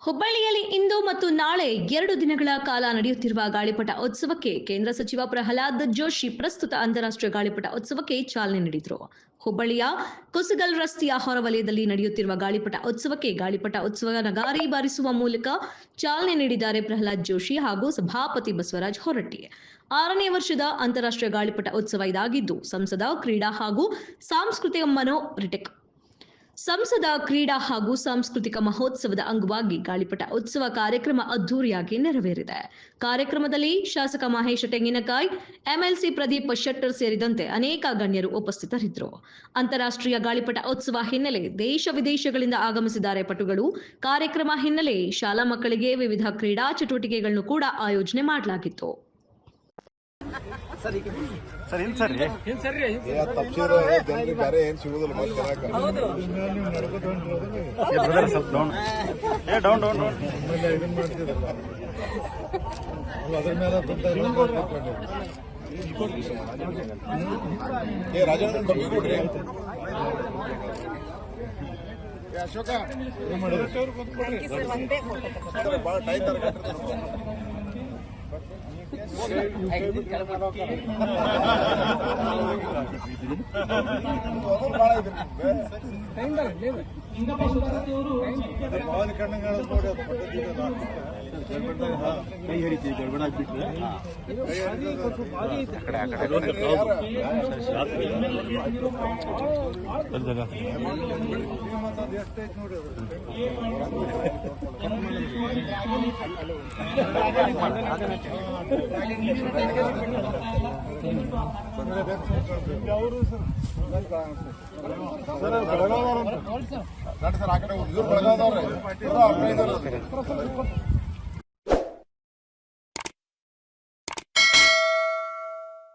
ಹುಬ್ಬಳ್ಳಿಯಲ್ಲಿ ಇಂದು ಮತ್ತು ನಾಳೆ 2 ದಿನಗಳ ಕಾಲ ನಡೆಯುತ್ತಿರುವ ಗಾಳಿಪಟ ಉತ್ಸವಕ್ಕೆ ಕೇಂದ್ರ ಸಚಿವ ಪ್ರಹ್ಲಾದ್ ಜೋಶಿ ಪ್ರಸ್ತುತ ಅಂತಾರಾಷ್ಟ್ರೀಯ ಗಾಳಿಪಟ ಉತ್ಸವಕ್ಕೆ ಚಾಲನೆ ನೀಡಿದರು. ಹುಬ್ಬಳ್ಳಿಯ ಕುಸಗಲ್ ರಸ್ತೆಯ ಹೊರವಲಯದಲ್ಲಿ ನಡೆಯುತ್ತಿರುವ ಗಾಳಿಪಟ ಉತ್ಸವಕ್ಕೆ ಗಾಳಿಪಟ ಉತ್ಸವ ನಗಾರಿ ಬಾರಿಸುವ ಮೂಲಕ ಚಾಲನೆ ನೀಡಿದ್ದಾರೆ ಪ್ರಹ್ಲಾದ್ ಜೋಶಿ ಹಾಗೂ ಸಭಾಪತಿ ಬಸವರಾಜ ಹೊರಟ್ಟಿ. 6ನೇ ವರ್ಷದ ಅಂತಾರಾಷ್ಟ್ರೀಯ ಗಾಳಿಪಟ ಉತ್ಸವ ಇದಾಗಿದ್ದು ಸಂಸದ ಕ್ರೀಡಾ ಹಾಗೂ ಸಾಂಸ್ಕೃತಿಕ ಮಹೋತ್ಸವದ ಅಂಗವಾಗಿ ಗಾಳಿಪಟ ಉತ್ಸವ ಕಾರ್ಯಕ್ರಮ ಅದ್ದೂರಿಯಾಗಿ ನೆರವೇರಿದೆ. ಕಾರ್ಯಕ್ರಮದಲ್ಲಿ ಶಾಸಕ ಮಹೇಶ ತೆಂಗಿನಕಾಯಿ, ಎಂಎಲ್ಸಿ ಪ್ರದೀಪ್ ಶೆಟ್ಟರ್ ಸೇರಿದಂತೆ ಅನೇಕ ಗಣ್ಯರು ಉಪಸ್ಥಿತರಿದ್ದರು. ಅಂತಾರಾಷ್ಟ್ರೀಯ ಗಾಳಿಪಟ ಉತ್ಸವ ಹಿನ್ನೆಲೆ ದೇಶ ವಿದೇಶಗಳಿಂದ ಆಗಮಿಸಿದ್ದಾರೆ ಪಟುಗಳು. ಕಾರ್ಯಕ್ರಮ ಹಿನ್ನೆಲೆ ಶಾಲಾ ಮಕ್ಕಳಿಗೆ ವಿವಿಧ ಕ್ರೀಡಾ ಚಟುವಟಿಕೆಗಳನ್ನು ಕೂಡ ಆಯೋಜನೆ ಮಾಡಲಾಗಿತ್ತು. ಅಶೋಕ ಕೈ ಹಿಡಿತೀವಿ ಗಡ್ಬಡ ಆಗ್ಬಿಟ್ರೆ ಬೆಳಗಾವ್ ಸರ್ ಆ ಕಡೆ ಬೆಳಗಾವ್ದವ್ರೆ